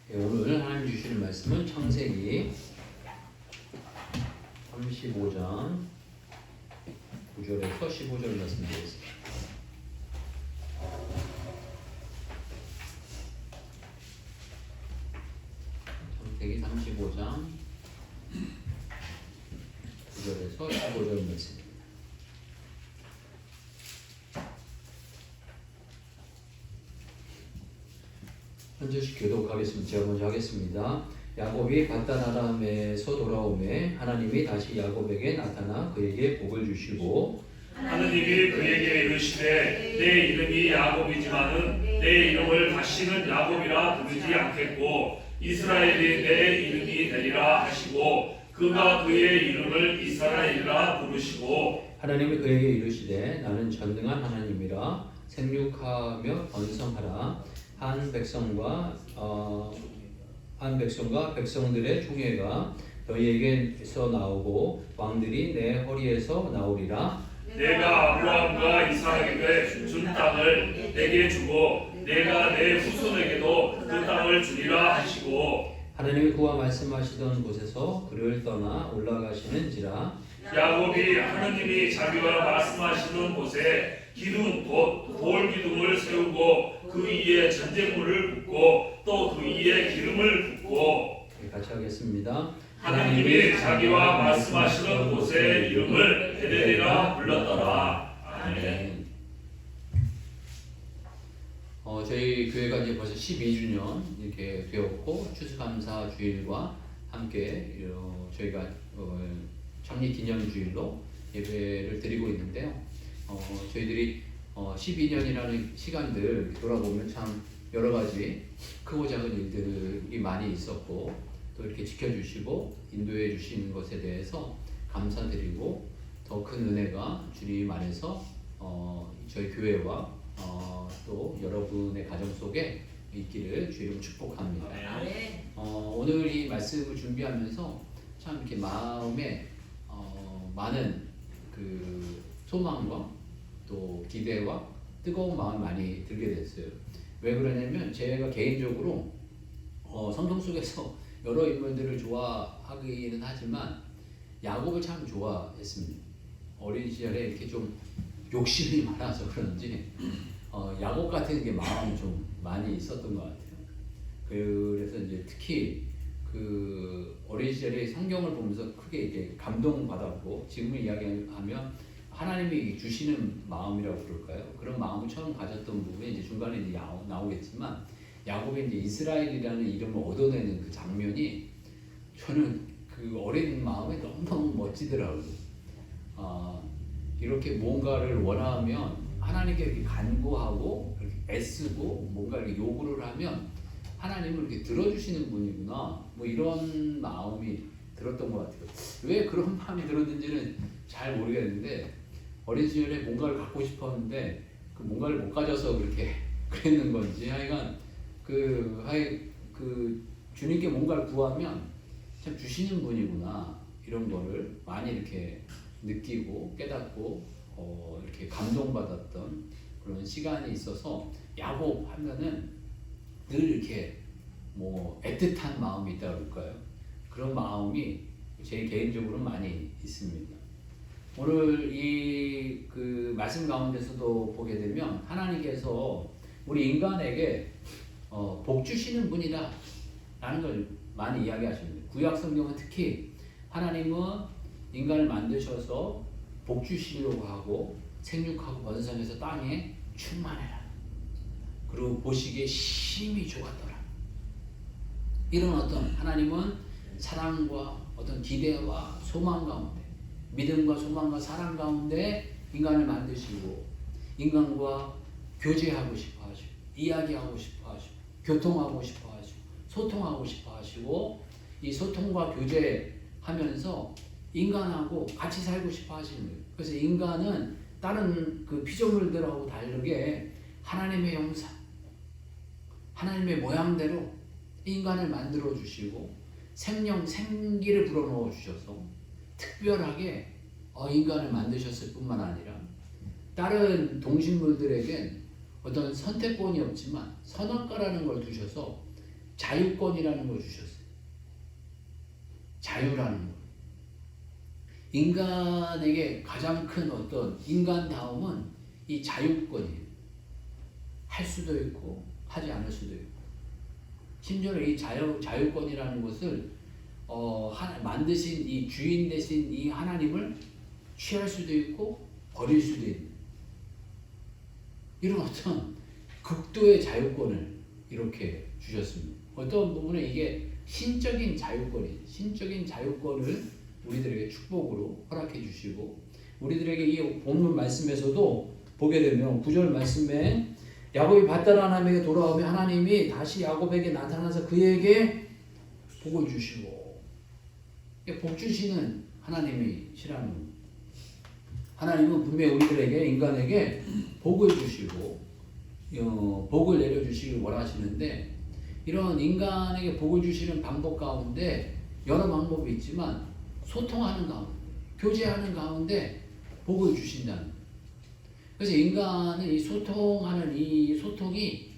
네, 오늘 하나님 주시는 말씀은 창세기 35장 9절에서 15절 말씀드리겠습니다. 창세기 35장 9절에서 15절 말씀. 한 절씩 교독하겠습니다. 제가 먼저 하겠습니다. 야곱이 paddan 아람에서 돌아오매 하나님이 다시 야곱에게 나타나 그에게 복을 주시고 하느님이 그에게 이르시되 내 이름이 야곱이지만은 내 이름을 다시는 야곱이라 부르지 않겠고 이스라엘이 내 이름이 되리라 하시고 그가 그의 이름을 이스라엘이라 부르시고 하나님이 그에게 이르시되 나는 전능한 하나님이라 생육하며 번성하라 한 백성과 백성들의 총회가 너희에게서 나오고 왕들이 내 허리에서 나오리라. 내가 아브라함과 이삭에게 준 땅을 내게 주고 내가 내 후손에게도 그 땅을 주리라 하시고 하나님이 그와 말씀하시던 곳에서 그를 떠나 올라가시는지라. 야곱이 하느님이 자기와 말씀하시는 곳에 기둥 곧 돌 기둥을 세우고 그 위에 전쟁물을 붓고 또 그 위에 기름을 붓고 같이 하겠습니다. 하나님이 자기와 말씀하시는 곳의 이름을 베델이라 불렀더라. 아멘. 저희 교회가 이제 벌써 12주년 이렇게 되었고 추수감사 주일과 함께 저희가 창립 기념주일로 예배를 드리고 있는데요. 저희들이 12년이라는 시간들 돌아보면 참 여러 가지 크고 작은 일들이 많이 있었고 또 이렇게 지켜주시고 인도해 주시는 것에 대해서 감사드리고 더 큰 은혜가 주님 안에서 저희 교회와 또 여러분의 가정 속에 있기를 주님 축복합니다. 오늘 이 말씀을 준비하면서 참 이렇게 마음에 많은 그 소망과 또 기대와 뜨거운 마음이 많이 들게 됐어요. 왜 그러냐면 제가 개인적으로 성경 속에서 여러 인물들을 좋아하기는 하지만 야곱을 참 좋아했습니다. 어린 시절에 이렇게 좀 욕심이 많아서 그런지 야곱 같은 게 마음이 좀 많이 있었던 것 같아요. 그래서 이제 특히 그 어린 시절에 성경을 보면서 크게 이렇게 감동받았고 지금을 이야기하면 하나님이 주시는 마음이라고 그럴까요? 그런 마음을 처음 가졌던 부분이 이제 중간에 이제 나오겠지만 야곱이 이제 이스라엘이라는 이름을 얻어내는 그 장면이 저는 그 어린 마음에 너무너무 멋지더라고요. 이렇게 뭔가를 원하면 하나님께 이렇게 간구하고 이렇게 애쓰고 뭔가 이렇게 요구를 하면 하나님을 이렇게 들어주시는 분이구나. 뭐 이런 마음이 들었던 것 같아요. 왜 그런 마음이 들었는지는 잘 모르겠는데 어린 시절에 뭔가를 갖고 싶었는데 그 뭔가를 못 가져서 그렇게 그랬는 건지 하여간 그 주님께 뭔가를 구하면 참 주시는 분이구나 이런 거를 많이 이렇게 느끼고 깨닫고 이렇게 감동받았던 그런 시간이 있어서 야곱 하면은 늘 이렇게 뭐 애틋한 마음이 있다 그럴까요? 그런 마음이 제 개인적으로 많이 있습니다. 오늘 이 그 말씀 가운데서도 보게 되면 하나님께서 우리 인간에게 복 주시는 분이다 라는 걸 많이 이야기하십니다. 구약 성경은 특히 하나님은 인간을 만드셔서 복 주시려고 하고 생육하고 번성해서 땅에 충만해라. 그리고 보시기에 심히 좋았더라. 이런 어떤 하나님은 사랑과 어떤 기대와 소망 가운데 믿음과 소망과 사랑 가운데 인간을 만드시고 인간과 교제하고 싶어 하시고 이야기하고 싶어 하시고 교통하고 싶어 하시고 소통하고 싶어 하시고 이 소통과 교제하면서 인간하고 같이 살고 싶어 하시는 거예요. 그래서 인간은 다른 그 피조물들하고 다르게 하나님의 형상, 하나님의 모양대로 인간을 만들어 주시고 생기를 불어넣어 주셔서 특별하게 인간을 만드셨을 뿐만 아니라 다른 동식물들에겐 어떤 선택권이 없지만 선악과라는 걸 두셔서 자유권이라는 걸 주셨어요. 자유라는 거. 인간에게 가장 큰 어떤 인간다움은 이 자유권이에요. 할 수도 있고 하지 않을 수도 있고. 심지어 이 자유권이라는 것을 만드신 이 주인 되신 이 하나님을 취할 수도 있고 버릴 수도 있는 이런 어떤 극도의 자유권을 이렇게 주셨습니다. 어떤 부분에 이게 신적인 자유권이에요. 신적인 자유권을 우리들에게 축복으로 허락해 주시고 우리들에게 이 본문 말씀에서도 보게 되면 9절 말씀에 야곱이 밧달 하나님에게 돌아오며 하나님이 다시 야곱에게 나타나서 그에게 복을 주시고 복 주시는 하나님이시라는 겁니다. 하나님은 분명히 우리들에게 인간에게 복을 주시고 복을 내려주시길 원하시는데 이런 인간에게 복을 주시는 방법 가운데 여러 방법이 있지만 소통하는 가운데 교제하는 가운데 복을 주신다는 그래서 인간은 이 소통하는 이 소통이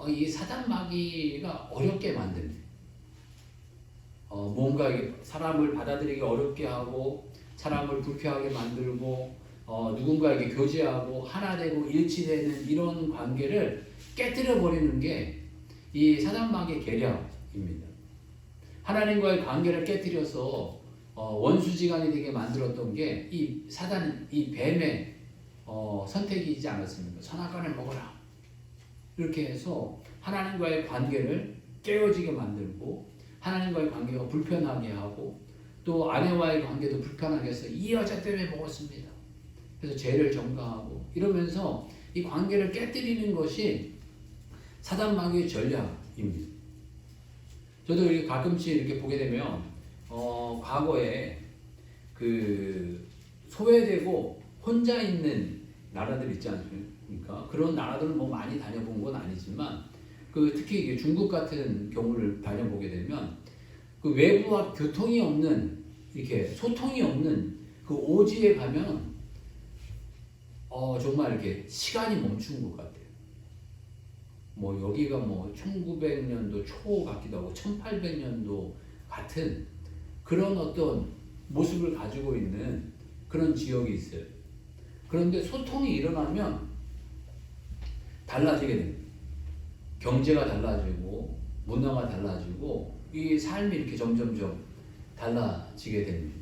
이 사단 마귀가 어렵게 만듭니다. 뭔가 사람을 받아들이기 어렵게 하고 사람을 불쾌하게 만들고 누군가에게 교제하고 하나 되고 일치되는 이런 관계를 깨뜨려 버리는 게 이 사단 마귀의 계략입니다. 하나님과의 관계를 깨뜨려서 원수지간이 되게 만들었던 게 이 사단, 이 뱀의 선택이지 않았습니까? 선악과를 먹어라. 이렇게 해서 하나님과의 관계를 깨어지게 만들고 하나님과의 관계가 불편하게 하고 또 아내와의 관계도 불편하게 해서 이 여자 때문에 먹었습니다. 그래서 죄를 전가하고 이러면서 이 관계를 깨뜨리는 것이 사단 마귀의 전략입니다. 저도 이렇게 가끔씩 이렇게 보게 되면 과거에 그 소외되고 혼자 있는 나라들 있지 않습니까? 그런 나라들은 뭐 많이 다녀본 건 아니지만 특히 이게 중국 같은 경우를 다녀보게 되면 그 외부와 교통이 없는 이렇게 소통이 없는 그 오지에 가면 정말 이렇게 시간이 멈춘 것 같아요. 뭐 여기가 뭐 1900년도 초 같기도 하고 1800년도 같은 그런 어떤 모습을 가지고 있는 그런 지역이 있어요. 그런데 소통이 일어나면 달라지게 됩니다. 경제가 달라지고 문화가 달라지고 이 삶이 이렇게 점점점 달라지게 됩니다.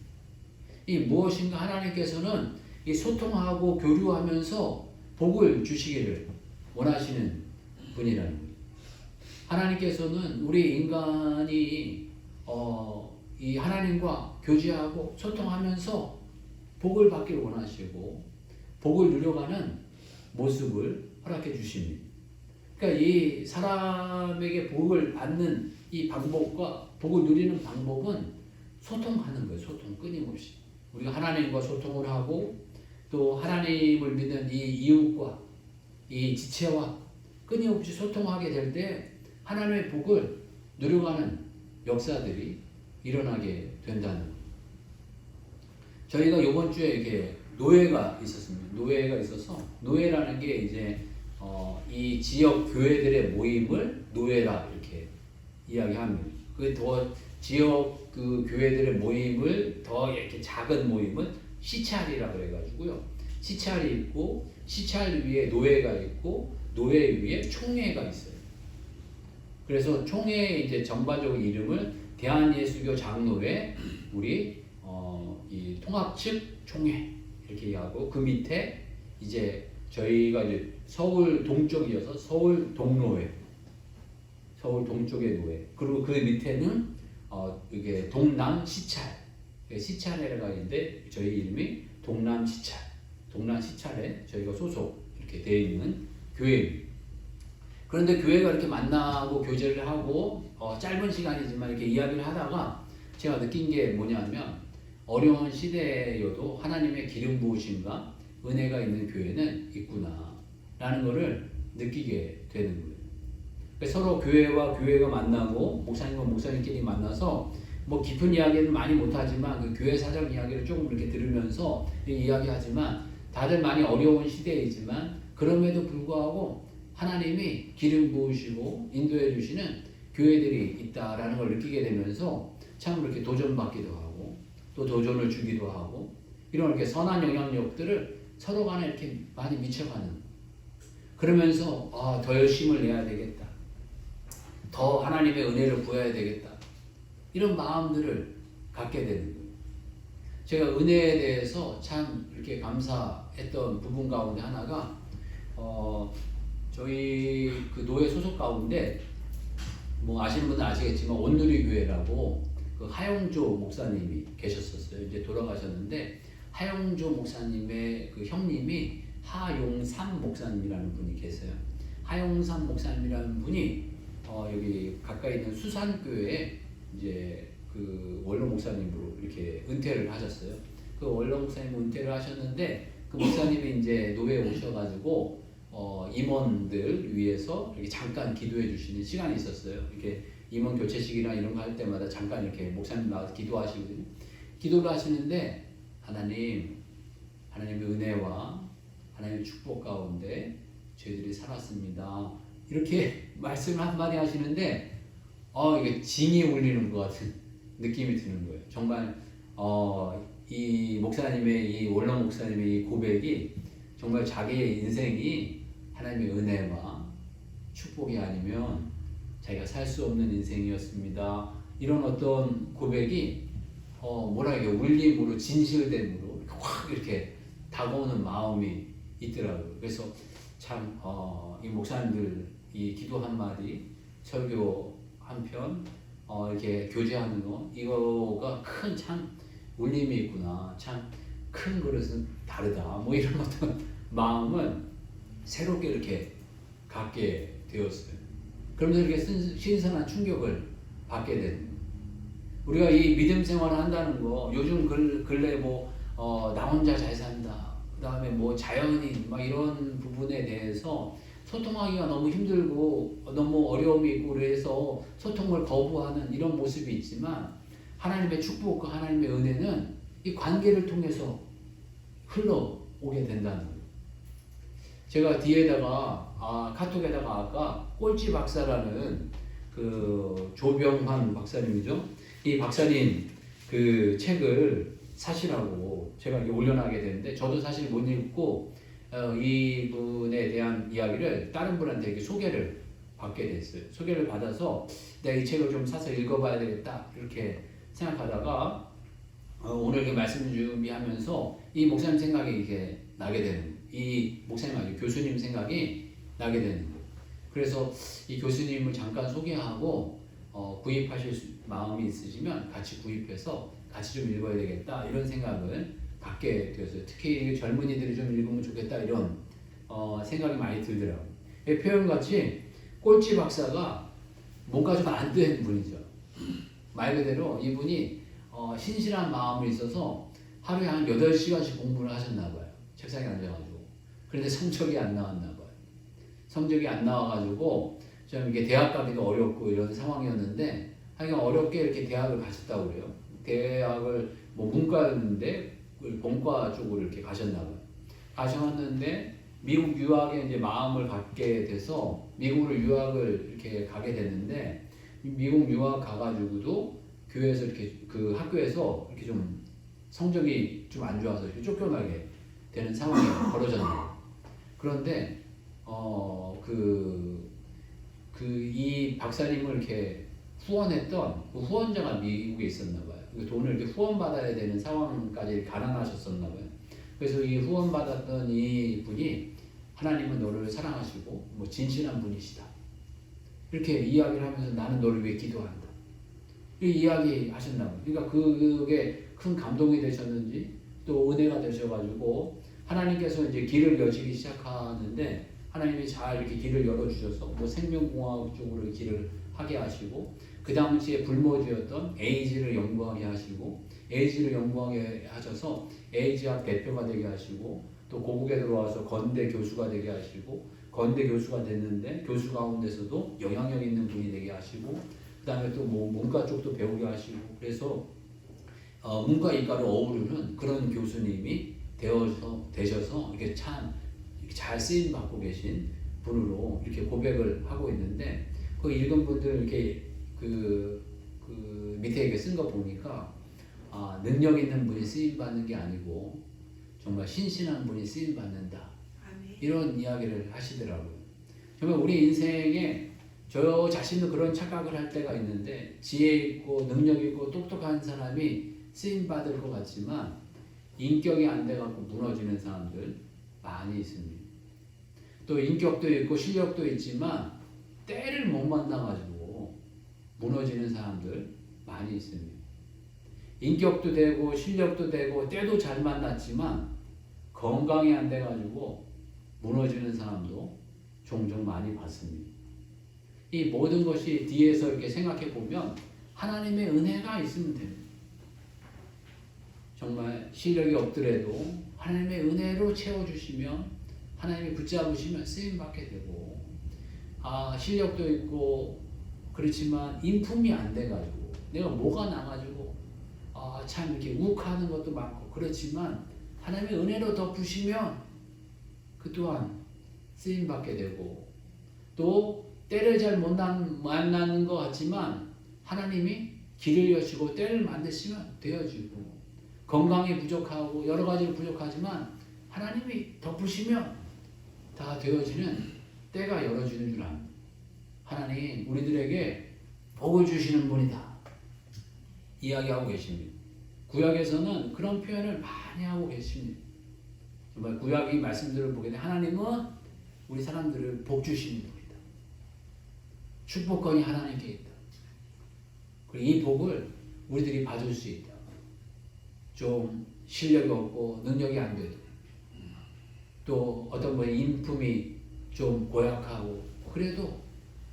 이 무엇인가 하나님께서는 이 소통하고 교류하면서 복을 주시기를 원하시는 분이라는 거예요. 하나님께서는 우리 인간이 이 하나님과 교제하고 소통하면서 복을 받기를 원하시고 복을 누려가는 모습을 허락해 주십니다. 그러니까 이 사람에게 복을 받는 이 방법과 복을 누리는 방법은 소통하는 거예요. 소통 끊임없이 우리가 하나님과 소통을 하고 또 하나님을 믿는 이 이웃과 이 지체와 끊임없이 소통하게 될 때 하나님의 복을 누려가는 역사들이 일어나게 된다는 거예요. 저희가 이번 주에 이렇게 노회가 있었습니다. 노회가 있어서 노회라는 게 이제 이 지역 교회들의 모임을 노회라 이렇게 이야기합니다. 그 더 지역 그 교회들의 모임을 더 이렇게 작은 모임은 시찰이라 그래가지고요. 시찰이 있고 시찰 위에 노회가 있고 노회 위에 총회가 있어요. 그래서 총회 이제 전반적인 이름을 대한예수교 장로회 우리 이 통합 측 총회 이렇게 하고 그 밑에 이제 저희가 이제 서울 동쪽이어서 서울 동로회, 서울 동쪽의 노회. 그리고 그 밑에는 이게 동남 시찰, 시찰회가 있는데 저희 이름이 동남 시찰, 동남 시찰에 저희가 소속 이렇게 되어 있는 교회입니다. 그런데 교회가 이렇게 만나고 교제를 하고 짧은 시간이지만 이렇게 이야기를 하다가 제가 느낀 게 뭐냐면 어려운 시대여도 하나님의 기름 부으심과 은혜가 있는 교회는 있구나 라는 것을 느끼게 되는 거예요. 그러니까 서로 교회와 교회가 만나고 목사님과 목사님끼리 만나서 뭐 깊은 이야기는 많이 못하지만 그 교회 사정 이야기를 조금 이렇게 들으면서 이야기하지만 다들 많이 어려운 시대이지만 그럼에도 불구하고 하나님이 기름 부으시고 인도해 주시는 교회들이 있다라는 걸 느끼게 되면서 참 이렇게 도전받기도 하고 또 도전을 주기도 하고 이런 이렇게 선한 영향력들을 서로 간에 이렇게 많이 미쳐가는, 그러면서 더 열심을 내야 되겠다, 더 하나님의 은혜를 구해야 되겠다, 이런 마음들을 갖게 되는 거예요. 제가 은혜에 대해서 참 이렇게 감사했던 부분 가운데 하나가 저희 그 노예 소속 가운데 뭐 아시는 분은 아시겠지만 온누리 교회라고 그 하용조 목사님이 계셨었어요. 이제 돌아가셨는데 하용조 목사님의 그 형님이 하용삼 목사님이라는 분이 계세요. 하용삼 목사님이라는 분이 여기 가까이 있는 수산교회에 이제 그 원로 목사님으로 이렇게 은퇴를 하셨어요. 그 원로 목사님 은퇴를 하셨는데 그 목사님이 이제 노예에 오셔가지고 임원들 위해서 이렇게 잠깐 기도해 주시는 시간이 있었어요. 이렇게 임원 교체식이나 이런 거 할 때마다 잠깐 이렇게 목사님 나와서 기도하시거든요. 기도를 하시는데 하나님의 은혜와 하나님의 축복 가운데 저희들이 살았습니다, 이렇게 말씀을 한마디 하시는데 이게 징이 울리는 것 같은 느낌이 드는 거예요. 정말 이 목사님의 이 원로 목사님의 이 고백이 정말 자기의 인생이 하나님의 은혜와 축복이 아니면 자기가 살 수 없는 인생이었습니다, 이런 어떤 고백이 울림으로 진실됨으로 확 이렇게 다가오는 마음이 있더라고요. 그래서 참 이 목사님들 이 기도 한마디, 설교 한편 이렇게 교제하는 거, 이거가 큰 참 울림이 있구나, 참 큰 그릇은 다르다, 뭐 이런 어떤 마음을 새롭게 이렇게 갖게 되었어요. 그러면서 이렇게 신선한 충격을 받게 되는 거예요. 우리가 이 믿음 생활을 한다는 거, 요즘 근래 나 혼자 잘 산다, 그 다음에 자연인 막 이런 부분에 대해서 소통하기가 너무 힘들고 너무 어려움이 있고 그래서 소통을 거부하는 이런 모습이 있지만, 하나님의 축복과 하나님의 은혜는 이 관계를 통해서 흘러오게 된다는 거예요. 제가 뒤에다가 카톡에다가 아까 꼴찌 박사라는 그 조병환 박사님이죠. 이 박사님 그 책을 사시라고 제가 이렇게 올려놔게 되는데, 저도 사실 못 읽고 이분에 대한 이야기를 다른 분한테 이렇게 소개를 받게 됐어요. 소개를 받아서 내가 이 책을 좀 사서 읽어봐야 되겠다 이렇게 생각하다가 오늘 이렇게 말씀 준비하면서 이 목사님 생각이 이렇게 나게 되는 거예요. 이 목사님 아니고 교수님 생각이 나게 되는 거예요. 그래서 이 교수님을 잠깐 소개하고 구입하실 마음이 있으시면 같이 구입해서 같이 좀 읽어야 되겠다 이런 생각을 갖게 되었어요. 특히 젊은이들이 좀 읽으면 좋겠다 이런 생각이 많이 들더라고요. 표현같이 꼴찌 박사가 뭔가 좀 안 된 분이죠. 말 그대로 이분이 신실한 마음이 있어서 하루에 한 8시간씩 공부를 하셨나 봐요. 책상에 앉아가지고. 그런데 성적이 안 나왔나 봐요. 성적이 안 나와가지고 좀 이게 대학 가기도 어렵고 이런 상황이었는데, 하여간 어렵게 이렇게 대학을 가셨다고 그래요. 대학을 문과였는데 본과 쪽으로 이렇게 가셨나 봐요. 가셨는데 미국 유학에 이제 마음을 갖게 돼서 미국으로 유학을 이렇게 가게 됐는데, 미국 유학 가가지고도 교회에서 이렇게 그 학교에서 이렇게 좀 성적이 좀 안 좋아서 이렇게 쫓겨나게 되는 상황이 벌어졌네요. 그런데 이 박사님을 이렇게 후원했던 그 후원자가 미국에 있었나 봐요. 돈을 이렇게 후원받아야 되는 상황까지 가난하셨었나 봐요. 그래서 이 후원받았던 이 분이 하나님은 너를 사랑하시고 진실한 분이시다, 이렇게 이야기를 하면서 나는 너를 위해 기도한다, 이 이야기 하셨나 봐요. 그러니까 그게 큰 감동이 되셨는지 또 은혜가 되셔가지고 하나님께서 이제 길을 여시기 시작하는데, 하나님이 잘 이렇게 길을 열어주셔서 생명공학 쪽으로 길을 하게 하시고, 그 당시에 불모지였던 에이즈를 연구하게 하시고, 에이즈를 연구하게 하셔서 에이즈학 대표가 되게 하시고, 또 고국에 들어와서 건대 교수가 되게 하시고, 건대 교수가 됐는데 교수 가운데서도 영향력 있는 분이 되게 하시고, 그 다음에 또 문과 쪽도 배우게 하시고, 그래서 문과 이과를 어우르는 그런 교수님이 되셔서 이렇게 참 잘 쓰임 받고 계신 분으로 이렇게 고백을 하고 있는데, 그 읽은 분들 이렇게 밑에 이렇게 쓴 거 보니까 능력 있는 분이 쓰임 받는 게 아니고 정말 신실한 분이 쓰임 받는다. 이런 이야기를 하시더라고요. 정말 우리 인생에 저 자신도 그런 착각을 할 때가 있는데 지혜 있고 능력 있고 똑똑한 사람이 쓰임 받을 것 같지만 인격이 안 돼갖고 무너지는 사람들 많이 있습니다. 또 인격도 있고 실력도 있지만 때를 못 만나가지고 무너지는 사람들 많이 있습니다. 인격도 되고 실력도 되고 때도 잘 만났지만 건강이 안 돼가지고 무너지는 사람도 종종 많이 봤습니다. 이 모든 것이 뒤에서 이렇게 생각해 보면 하나님의 은혜가 있으면 됩니다. 정말 실력이 없더라도 하나님의 은혜로 채워주시면 하나님이 붙잡으시면 쓰임받게 되고 실력도 있고 그렇지만 인품이 안 돼가지고 내가 뭐가 나가지고 참 이렇게 욱하는 것도 많고 그렇지만 하나님의 은혜로 덮으시면 그 또한 쓰임받게 되고 또 때를 잘 못 만나는 것 같지만 하나님이 길을 여시고 때를 만드시면 되어지고 건강이 부족하고 여러 가지로 부족하지만 하나님이 덮으시면 다 되어지는 때가 열어지는 줄 압니다. 하나님 우리들에게 복을 주시는 분이다 이야기하고 계십니다. 구약에서는 그런 표현을 많이 하고 계십니다. 정말 구약의 말씀들을 보게 되면 하나님은 우리 사람들을 복 주시는 분이다. 축복권이 하나님께 있다. 그리고 이 복을 우리들이 받을 수 있다. 좀 실력이 없고 능력이 안 돼도 또 어떤 분의 인품이 좀 고약하고 그래도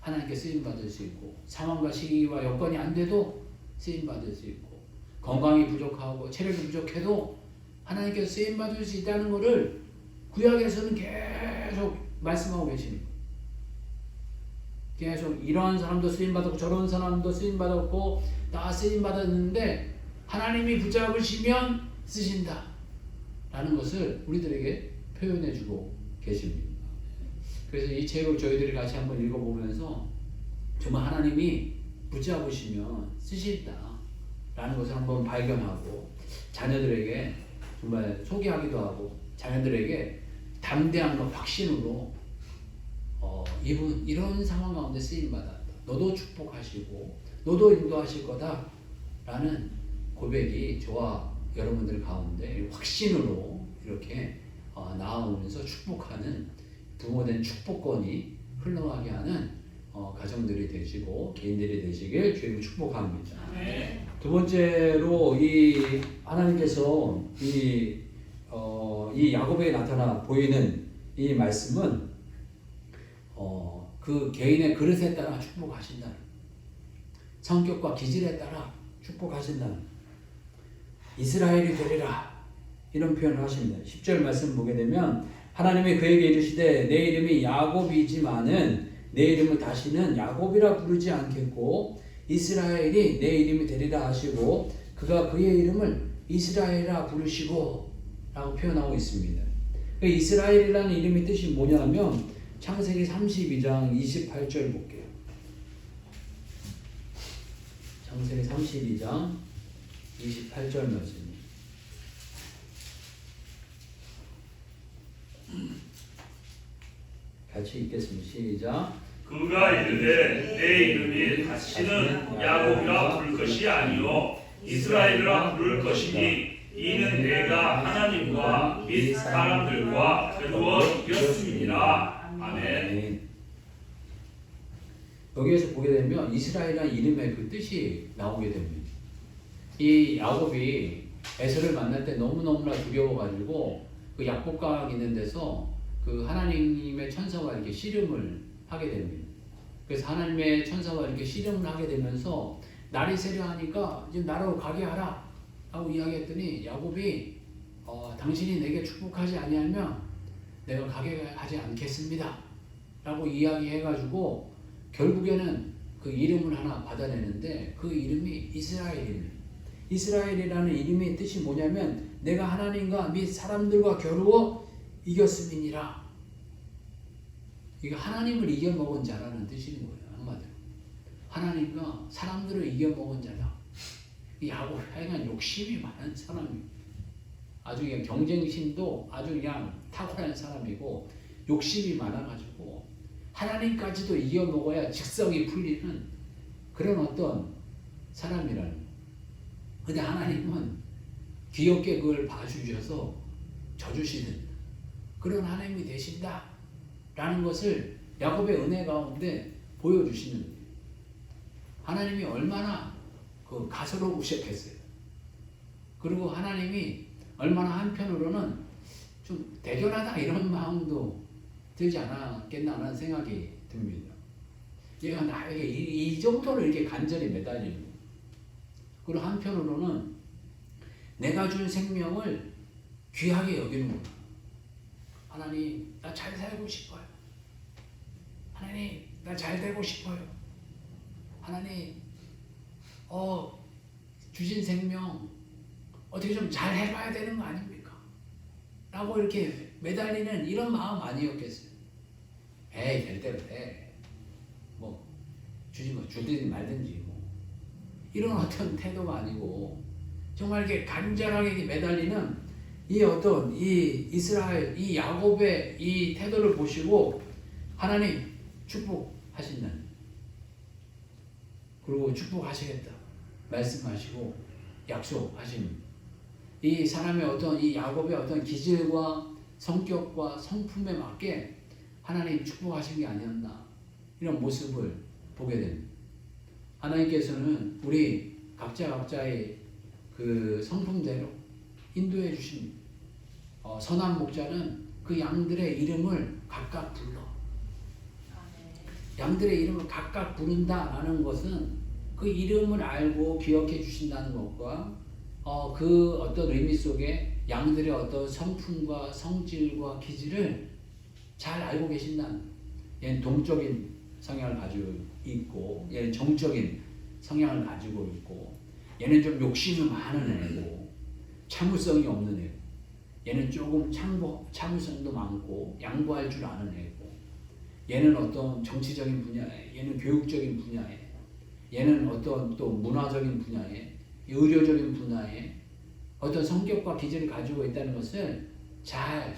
하나님께 쓰임받을 수 있고 상황과 시기와 여건이 안 돼도 쓰임받을 수 있고 건강이 부족하고 체력이 부족해도 하나님께 쓰임받을 수 있다는 것을 구약에서는 계속 말씀하고 계십니다. 계속 이러한 사람도 쓰임받았고 저런 사람도 쓰임받았고 다 쓰임받았는데 하나님이 붙잡으시면 쓰신다 라는 것을 우리들에게 표현해 주고 계십니다. 그래서 이 책을 저희들이 같이 한번 읽어보면서 정말 하나님이 붙잡으시면 쓰신다 라는 것을 한번 발견하고 자녀들에게 정말 소개하기도 하고 자녀들에게 담대함과 확신으로 이분 이런 상황 가운데 쓰임받았다. 너도 축복하시고 너도 인도하실 거다 라는 고백이 저와 여러분들 가운데 확신으로 이렇게 나아오면서 축복하는 부모된 축복권이 흘러가게 하는 가정들이 되시고 개인들이 되시길 주님을 축복합니다. 네. 두 번째로 이 하나님께서 이 야곱에게 나타나 보이는 이 말씀은 그 개인의 그릇에 따라 축복하신다. 성격과 기질에 따라 축복하신다. 이스라엘이 되리라 이런 표현을 하십니다. 10절 말씀 보게 되면 하나님이 그에게 이르시되 내 이름이 야곱이지만은 내 이름을 다시는 야곱이라 부르지 않겠고 이스라엘이 내 이름이 되리라 하시고 그가 그의 이름을 이스라엘이라 부르시고 라고 표현하고 있습니다. 이스라엘이라는 이름의 뜻이 뭐냐면 창세기 32장 28절 볼게요. 창세기 32장 28절 말씀. 같이 읽겠습니다. 시작. 그가 이르되 내 이름이 다시는 야곱이라 부를 것이 아니요 이스라엘이라 부를 것이니 이는 내가 하나님과 및 사람들과 겨루어 이겼음이니라. 아멘. 여기에서 보게 되면 이스라엘이라는 이름의 그 뜻이 나오게 됩니다. 이 야곱이 에서를 만날 때 너무너무나 두려워가지고 그 약복강 있는 데서 그 하나님의 천사와 이렇게 씨름을 하게 됩니다. 그래서 하나님의 천사와 이렇게 씨름을 하게 되면서 날이 세려하니까 이제 나로 가게 하라 라고 이야기했더니 야곱이 당신이 내게 축복하지 아니하면 내가 가게 하지 않겠습니다 라고 이야기해가지고 결국에는 그 이름을 하나 받아내는데 그 이름이 이스라엘입니다. 이스라엘이라는 이름의 뜻이 뭐냐면 내가 하나님과 및 사람들과 겨루어 이겼음이니라. 이게 하나님을 이겨먹은 자라는 뜻인 거예요. 한마디로 하나님과 사람들을 이겨먹은 자다. 이 야곱 하여간 욕심이 많은 사람이, 아주 그냥 경쟁심도 아주 그냥 탁월한 사람이고 욕심이 많아가지고 하나님까지도 이겨먹어야 직성이 풀리는 그런 어떤 사람이라는 거예요. 근데 하나님은 귀엽게 그걸 봐주셔서 져주시는 그런 하나님이 되신다 라는 것을 야곱의 은혜 가운데 보여주시는 거예요. 하나님이 얼마나 그 가소로우셨겠어요. 그리고 하나님이 얼마나 한편으로는 좀 대견하다 이런 마음도 들지 않았겠나 하는 생각이 듭니다. 얘가 나에게 이 정도로 이렇게 간절히 매달리는 거예요. 그리고 한편으로는 내가 준 생명을 귀하게 여기는구나. 하나님, 나 잘 살고 싶어요. 하나님, 나 잘 되고 싶어요. 하나님, 주신 생명 어떻게 좀 잘 해봐야 되는 거 아닙니까? 라고 이렇게 매달리는 이런 마음 아니었겠어요? 에이, 될 대로 해. 뭐, 주든지 말든지 뭐. 이런 어떤 태도가 아니고, 정말 이렇게 간절하게 매달리는 이 어떤 이 이스라엘, 이 야곱의 이 태도를 보시고 하나님 축복하신다는, 그리고 축복하시겠다 말씀하시고 약속하시는, 이 사람의 어떤 이 야곱의 어떤 기질과 성격과 성품에 맞게 하나님 축복하신 게 아니었나, 이런 모습을 보게 됩니다. 하나님께서는 우리 각자의 그 성품대로 인도해 주십니다. 선한 목자는 그 양들의 이름을 각각 불러. 양들의 이름을 각각 부른다라는 것은 그 이름을 알고 기억해 주신다는 것과 그 어떤 의미 속에 양들의 어떤 성품과 성질과 기질을 잘 알고 계신다는, 얘는 동적인 성향을 가지고 있고 얘는 정적인 성향을 가지고 있고, 얘는 좀 욕심이 많은 애고 참을성이 없는 애고, 얘는 조금 참을성도 많고 양보할 줄 아는 애고, 얘는 어떤 정치적인 분야에, 얘는 교육적인 분야에, 얘는 어떤 또 문화적인 분야에, 의료적인 분야에 어떤 성격과 기질을 가지고 있다는 것을 잘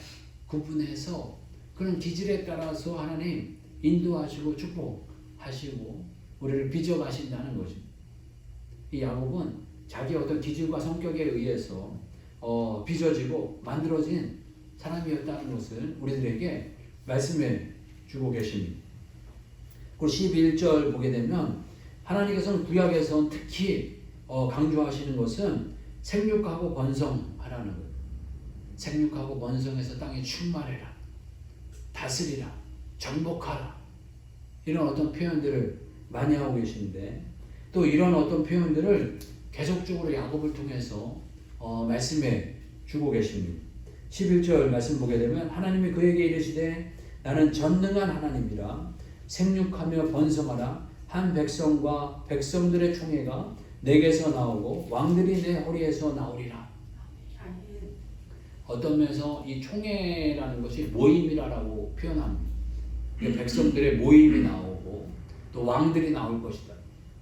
구분해서 그런 기질에 따라서 하나님 인도하시고 축복하시고 우리를 빚어가신다는 것입니다. 이 야곱은 자기 어떤 기질과 성격에 의해서 빚어지고 만들어진 사람이었다는 것을 우리들에게 말씀해 주고 계십니다. 그리고 11절 보게 되면 하나님께서는 구약에서는 특히 강조하시는 것은 생육하고 번성하라는 거예요. 생육하고 번성해서 땅에 충만해라, 다스리라, 정복하라, 이런 어떤 표현들을 많이 하고 계신데, 또 이런 어떤 표현들을 계속적으로 야곱을 통해서 말씀해 주고 계십니다. 11절 말씀 보게 되면 하나님이 그에게 이르시되 나는 전능한 하나님이라, 생육하며 번성하라, 한 백성과 백성들의 총회가 내게서 나오고 왕들이 내 허리에서 나오리라. 어떤 면에서 이 총회라는 것이 모임이라고 표현합니다. 백성들의 모임이 나오고 또 왕들이 나올 것이다.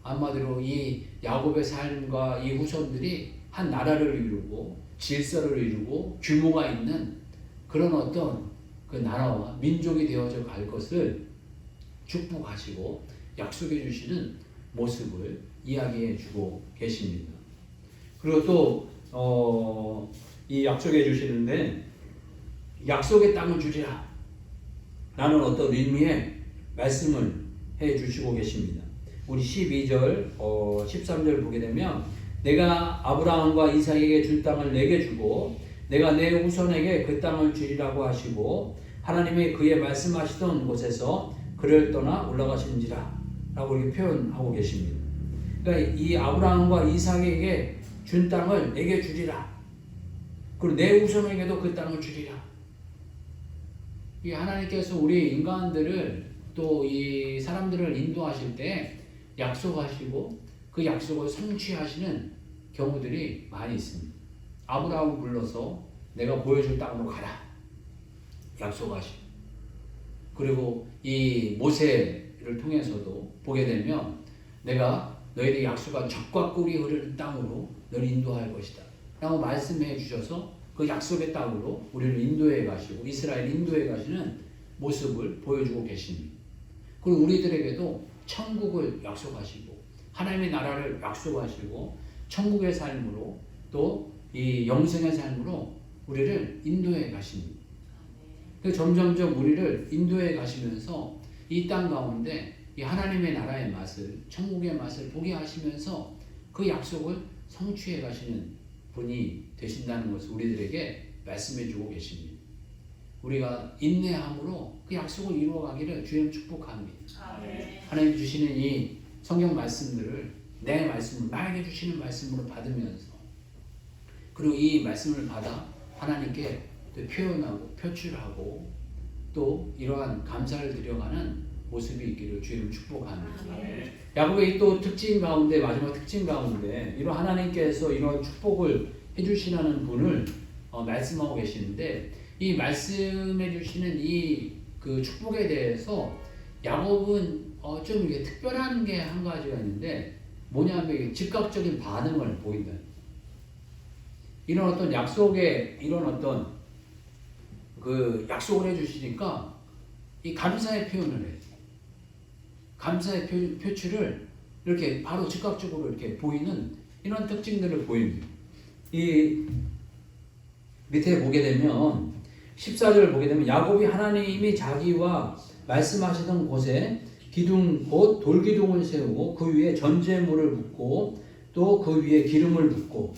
한마디로 이 야곱의 삶과 이 후손들이 한 나라를 이루고 질서를 이루고 규모가 있는 그런 어떤 그 나라와 민족이 되어져 갈 것을 축복하시고 약속해 주시는 모습을 이야기해 주고 계십니다. 그리고 또 이 약속해 주시는데 약속의 땅을 주리라 라는 어떤 의미의 말씀을 해 주시고 계십니다. 우리 12절, 13절 보게 되면 내가 아브라함과 이삭에게 줄 땅을 내게 주고 내가 내 후손에게 그 땅을 주리라고 하시고 하나님이 그의 말씀하시던 곳에서 그를 떠나 올라가신지라 라고 이렇게 표현하고 계십니다. 그러니까 이 아브라함과 이삭에게 준 땅을 내게 주리라, 그리고 내 후손에게도 그 땅을 주리라. 이 하나님께서 우리 인간들을 또 이 사람들을 인도하실 때 약속하시고 그 약속을 성취하시는 경우들이 많이 있습니다. 아브라함을 불러서 내가 보여줄 땅으로 가라 약속하시고, 그리고 이 모세를 통해서도 보게 되면 내가 너희들이 약속한 젖과 꿀이 흐르는 땅으로 너를 인도할 것이다 라고 말씀해 주셔서 그 약속의 땅으로 우리를 인도해 가시고 이스라엘 인도해 가시는 모습을 보여주고 계십니다. 그리고 우리들에게도 천국을 약속하시고 하나님의 나라를 약속하시고 천국의 삶으로 또 이 영생의 삶으로 우리를 인도해 가십니다. 점점점 우리를 인도해 가시면서 이 땅 가운데 이 하나님의 나라의 맛을 천국의 맛을 보게 하시면서 그 약속을 성취해 가시는 분이 되신다는 것을 우리들에게 말씀해 주고 계십니다. 우리가 인내함으로 그 약속을 이루어가기를 주님 축복합니다. 하나님 주시는 이 성경 말씀들을 내 말씀을 나에게 주시는 말씀으로 받으면서 그리고 이 말씀을 받아 하나님께 또 표현하고 표출하고 또 이러한 감사를 드려가는 모습이 있기를 주님 축복합니다. 야곱의 또 특징 가운데 마지막 특징 가운데 이런 하나님께서 이런 축복을 해주시라는 분을 말씀하고 계시는데 이 말씀해 주시는 이 그 축복에 대해서 야곱은 좀 이게 특별한 게 한 가지가 있는데 뭐냐면 즉각적인 반응을 보인다. 이런 어떤 약속에 이런 어떤 그 약속을 해주시니까 이 감사의 표현을 해요. 감사의 표출을 이렇게 바로 즉각적으로 이렇게 보이는 이런 특징들을 보입니다. 이 밑에 보게 되면 14절 보게 되면 야곱이 하나님이 자기와 말씀하시던 곳에 기둥 곧 돌기둥을 세우고 그 위에 전제물을 붓고 또 그 위에 기름을 붓고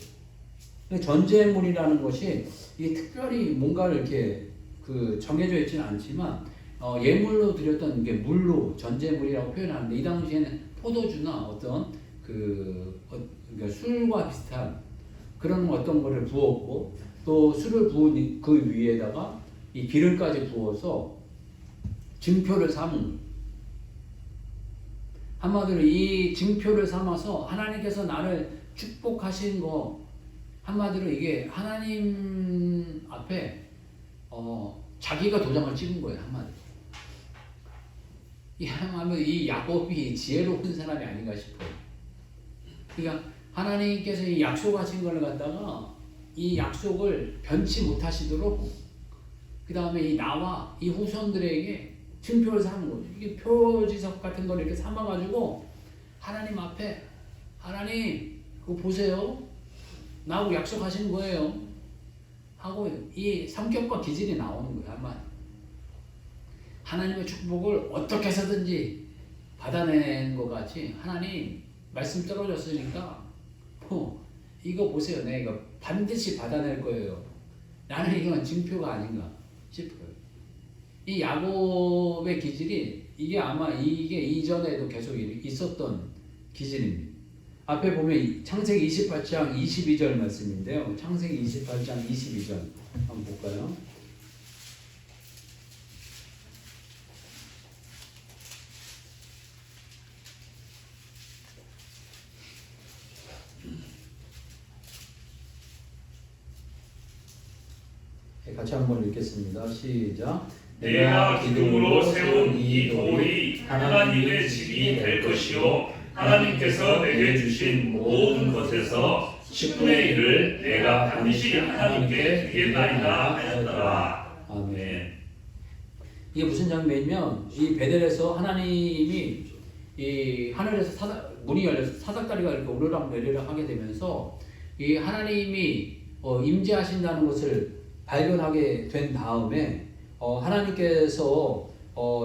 전제물이라는 것이 이게 특별히 뭔가를 이렇게 그 정해져 있지는 않지만 예물로 드렸던 게 물로 전제물이라고 표현하는데 이 당시에는 포도주나 어떤 그러니까 술과 비슷한 그런 어떤 거를 부었고 또 술을 부은 그 위에다가 이 기름까지 부어서 증표를 삼은 거예요. 한마디로 이 증표를 삼아서 하나님께서 나를 축복하신 거 한마디로 이게 하나님 앞에 자기가 도장을 찍은 거예요. 한마디로 이 야곱이 지혜로운 사람이 아닌가 싶어요. 그러니까 하나님께서 이 약속하신 걸 갖다가 이 약속을 변치 못하시도록 그 다음에 이 나와 이 후손들에게 증표를 삼는 거죠. 이게 표지석 같은 걸 이렇게 삼아가지고 하나님 앞에 하나님 그거 보세요. 나하고 약속하신 거예요. 하고 이 성격과 기질이 나오는 거예요. 한마디. 하나님의 축복을 어떻게 해서든지 받아내는 것 같이 하나님 말씀 떨어졌으니까 이거 보세요. 내가 이거 반드시 받아낼 거예요. 나는 이건 증표가 아닌가 싶어요. 이 야곱의 기질이 이게 아마 이게 이전에도 계속 있었던 기질입니다. 앞에 보면 창세기 28장 22절 말씀인데요. 창세기 28장 22절 한번 볼까요? 같이 한번 읽겠습니다. 시작. 내가 기둥으로 세운 이 돌이 하나님의 집이 될 것이요 하나님께서 내게 주신 모든 것에서 10분의 1을 내가 반드시 하나님께 드리겠나이다 하였더라. 아멘. 이게 무슨 장면이면 이 베델에서 하나님이 이 하늘에서 문이 열려서 사닥다리가 이렇게 오르락 내리락 하게 되면서 이 하나님이 임재하신다는 것을 발견하게 된 다음에 하나님께서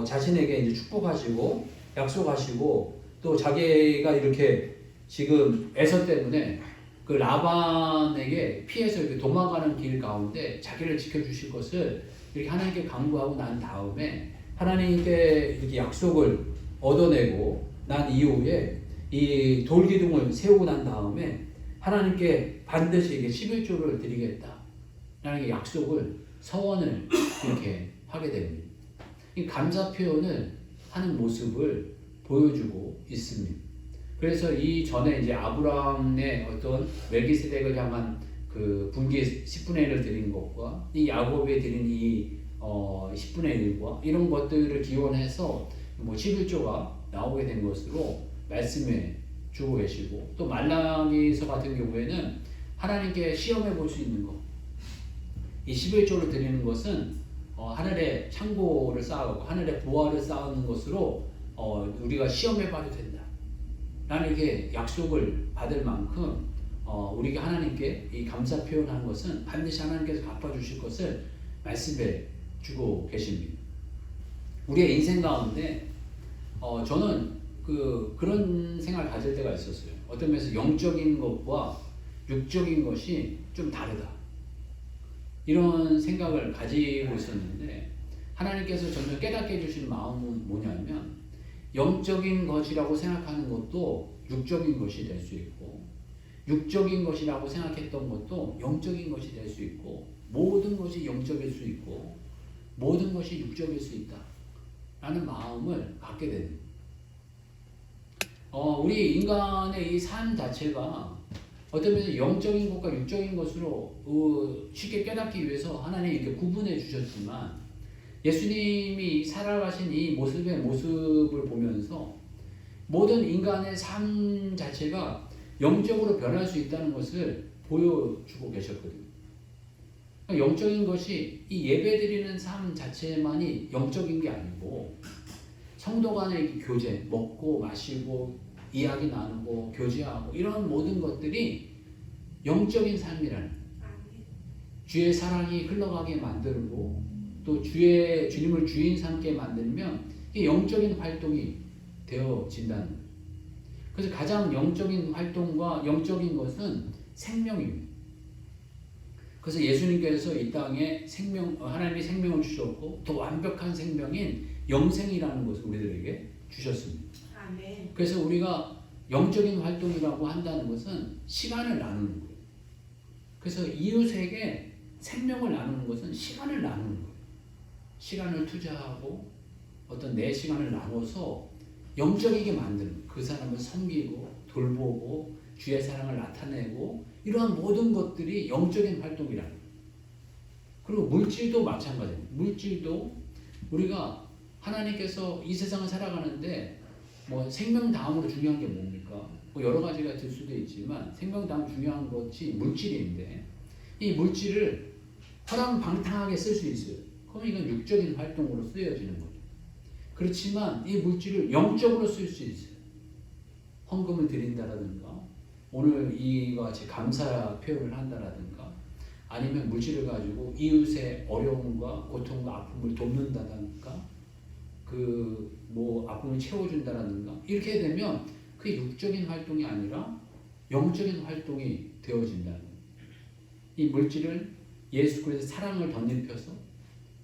자신에게 이제 축복하시고 약속하시고 또 자기가 이렇게 지금 에서 때문에 그 라반에게 피해서 이렇게 도망가는 길 가운데 자기를 지켜주실 것을 이렇게 하나님께 간구하고 난 다음에 하나님께 이렇게 약속을 얻어내고 난 이후에 이 돌기둥을 세우고 난 다음에 하나님께 반드시 이게 11조를 드리겠다 라는 약속을 서원을 이렇게 하게 됩니다. 이 감사 표현을 하는 모습을 보여주고 있습니다. 그래서 이 전에 이제 아브라함의 어떤 멜기세덱을 향한 그 분기 10분의 1을 드린 것과 이 야곱에 드린 이 10분의 1과 이런 것들을 기원해서 뭐 11조가 나오게 된 것으로 말씀해 주고 계시고, 또 말라기서 같은 경우에는 하나님께 시험해 볼 수 있는 것, 이 11조를 드리는 것은 하늘의 창고를 쌓고 하늘의 보화를 쌓는 것으로 우리가 시험해 봐도 된다 라는 이렇게 약속을 받을 만큼 우리가 하나님께 이 감사 표현하는 것은 반드시 하나님께서 갚아주실 것을 말씀해 주고 계십니다. 우리의 인생 가운데 저는 그런 생각을 가질 때가 있었어요. 어떤 면에서 영적인 것과 육적인 것이 좀 다르다, 이런 생각을 가지고 있었는데, 하나님께서 저를 깨닫게 해주신 마음은 뭐냐면, 영적인 것이라고 생각하는 것도 육적인 것이 될 수 있고, 육적인 것이라고 생각했던 것도 영적인 것이 될 수 있고, 모든 것이 영적일 수 있고 모든 것이 육적일 수 있다 라는 마음을 갖게 되는, 우리 인간의 이 삶 자체가 어떤 면에서 영적인 것과 육적인 것으로 쉽게 깨닫기 위해서 하나님이 이렇게 구분해 주셨지만, 예수님이 살아가신 이 모습을 보면서 모든 인간의 삶 자체가 영적으로 변할 수 있다는 것을 보여주고 계셨거든요. 영적인 것이 이 예배드리는 삶 자체만이 영적인 게 아니고, 성도 간의 교제, 먹고 마시고 이야기 나누고 교제하고 이런 모든 것들이 영적인 삶이라는, 주의 사랑이 흘러가게 만들고 또 주님을 주인 삼게 만들면 이게 영적인 활동이 되어진다는 거예요. 그래서 가장 영적인 활동과 영적인 것은 생명입니다. 그래서 예수님께서 이 땅에 하나님이 생명을 주셨고 더 완벽한 생명인 영생이라는 것을 우리들에게 주셨습니다. 아멘. 그래서 우리가 영적인 활동이라고 한다는 것은 시간을 나누는 거예요. 그래서 이웃에게 생명을 나누는 것은 시간을 나누는 거예요. 시간을 투자하고 어떤 내 시간을 나눠서 영적이게 만드는 거예요. 그 사람을 섬기고 돌보고 주의 사랑을 나타내고 이러한 모든 것들이 영적인 활동이라는 거예요. 그리고 물질도 마찬가지입니다. 물질도 우리가 하나님께서 이 세상을 살아가는데 생명 다음으로 중요한 게 뭡니까? 여러 가지가 될 수도 있지만 생명 다음 중요한 것이 물질인데, 이 물질을 허랑방탕하게 쓸 수 있어요. 그럼 이건 육적인 활동으로 쓰여지는 거죠. 그렇지만 이 물질을 영적으로 쓸 수 있어요. 헌금을 드린다라든가, 오늘 이와 같이 감사 표현을 한다라든가, 아니면 물질을 가지고 이웃의 어려움과 고통과 아픔을 돕는다든가, 아픔을 채워준다라든가, 이렇게 되면 그게 육적인 활동이 아니라 영적인 활동이 되어진다는 거예요. 이 물질을 예수 그리스도의 사랑을 덧입혀서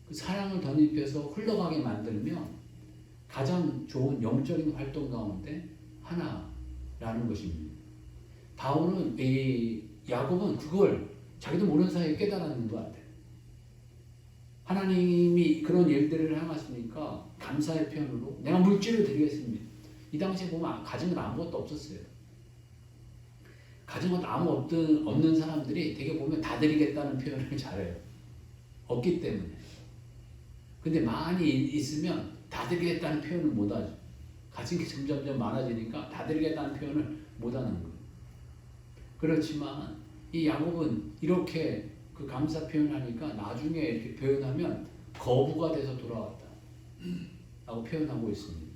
그 사랑을 덧입혀서 흘러가게 만들면 가장 좋은 영적인 활동 가운데 하나라는 것입니다. 야곱은 그걸 자기도 모르는 사이에 깨달았는 것 같아요. 하나님이 그런 일들을 행하시니까 감사의 표현으로 내가 물질을 드리겠습니다. 이 당시에 보면 가진 건 아무것도 없었어요. 가진 것 아무 없는 사람들이 되게 보면 다 드리겠다는 표현을 잘해요. 없기 때문에. 근데 많이 있으면 다 드리겠다는 표현을 못하죠. 가진 게 점점 많아지니까 다 드리겠다는 표현을 못하는 거예요. 그렇지만 이 야곱은 이렇게 그 감사 표현하니까 나중에 이렇게 표현하면 거부가 돼서 돌아왔다 라고 표현하고 있습니다.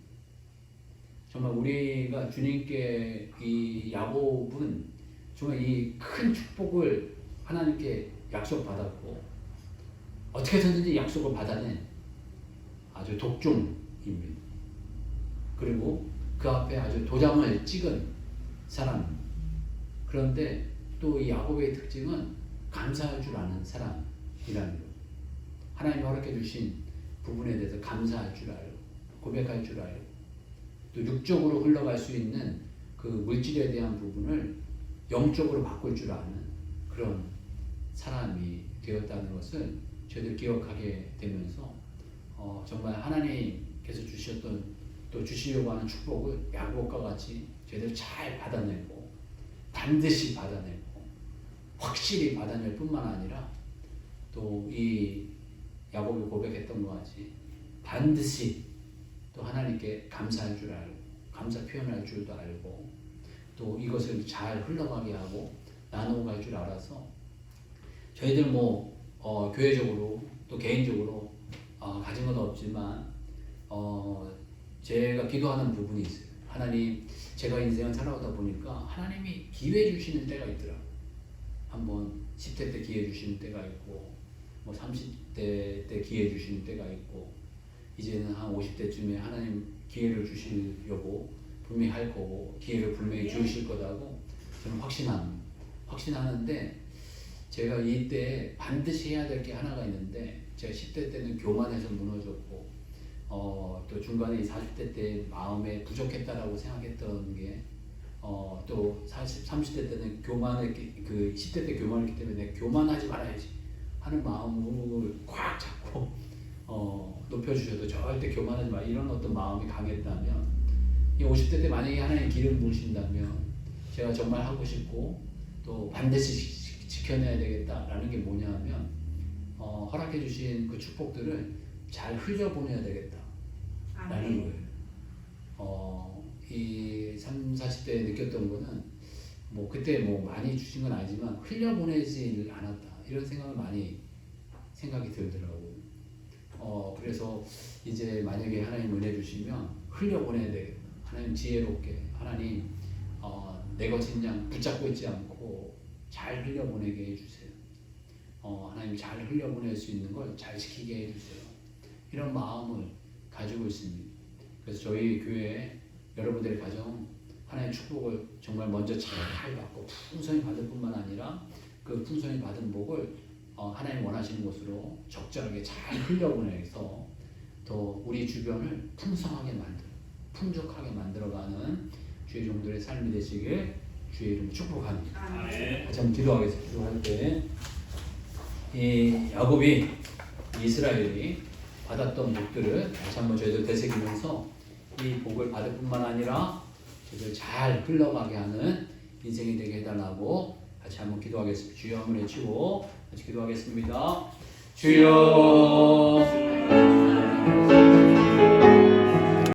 정말 우리가 주님께 이 야곱은 정말 이 큰 축복을 하나님께 약속받았고 어떻게 해서든지 약속을 받아낸 아주 독종입니다. 그리고 그 앞에 아주 도장을 찍은 사람입니다. 그런데 또 이 야곱의 특징은 감사할 줄 아는 사람이라는 것. 하나님이 허락해 주신 부분에 대해서 감사할 줄 알고 고백할 줄 알고 또 육적으로 흘러갈 수 있는 그 물질에 대한 부분을 영적으로 바꿀 줄 아는 그런 사람이 되었다는 것을 저희들 기억하게 되면서 정말 하나님께서 주셨던 또 주시려고 하는 축복을 야곱과 같이 저희들 잘 받아내고 반드시 받아내고 확실히 받아낼 뿐만 아니라 또 이 야곱이 고백했던 것 같이 반드시 또 하나님께 감사할 줄 알고 감사 표현할 줄도 알고 또 이것을 잘 흘러가게 하고 나누어 갈 줄 알아서 저희들 교회적으로 또 개인적으로 가진 건 없지만 제가 기도하는 부분이 있어요. 하나님, 제가 인생을 살아오다 보니까 하나님이 기회 주시는 때가 있더라고요. 한번 10대 때 기회 주시는 때가 있고 30대 때 기회 주시는 때가 있고 이제는 한 50대쯤에 하나님 기회를 주시려고 분명히 할 거고 기회를 분명히 주실 거라고 저는 확신하는데 제가 이때 반드시 해야 될 게 하나가 있는데 제가 10대 때는 교만해서 무너졌고 또 중간에 40대 때 마음에 부족했다라고 생각했던 게 또 30대 때는 10대 때 교만했기 때문에 내가 교만하지 말아야지 하는 마음을 꽉 잡고 높여주셔도 절대 교만하지 마 이런 어떤 마음이 강했다면 이 50대 때 만약에 하나님 기름 부으신다면 제가 정말 하고 싶고 또 반드시 지켜내야 되겠다라는 게 뭐냐면 허락해 주신 그 축복들을 잘 흘려보내야 되겠다라는 거예요. 이 30, 40대에 느꼈던 거는 그때 많이 주신 건 아니지만 흘려보내지 않았다 이런 생각이 들더라고요. 그래서 이제 만약에 하나님 은혜 주시면 흘려보내야 되겠다. 하나님 지혜롭게 하나님 내 것인 양 붙잡고 있지 않고 잘 흘려보내게 해주세요. 하나님 잘 흘려보낼 수 있는 걸 잘 지키게 해주세요. 이런 마음을 가지고 있습니다. 그래서 저희 교회 여러분들의 가정 하나님의 축복을 정말 먼저 잘 받고 풍성히 받을 뿐만 아니라 그 풍성히 받은 복을 하나님 원하시는 곳으로 적절하게 잘 흘려보내서 더 우리 주변을 풍성하게 풍족하게 만들어가는 주의 종들의 삶이 되시길 주의 이름으로 축복합니다. 같이 한번 기도하겠습니다. 기도할 때 이 야곱이 이스라엘이 받았던 복들을 다시 한번 저희들 되새기면서 이 복을 받을 뿐만 아니라 저희들 잘 흘러가게 하는 인생이 되게 해달라고 같이 한번 기도하겠습니다. 주여 한번 외치고 같이 기도하겠습니다. 주여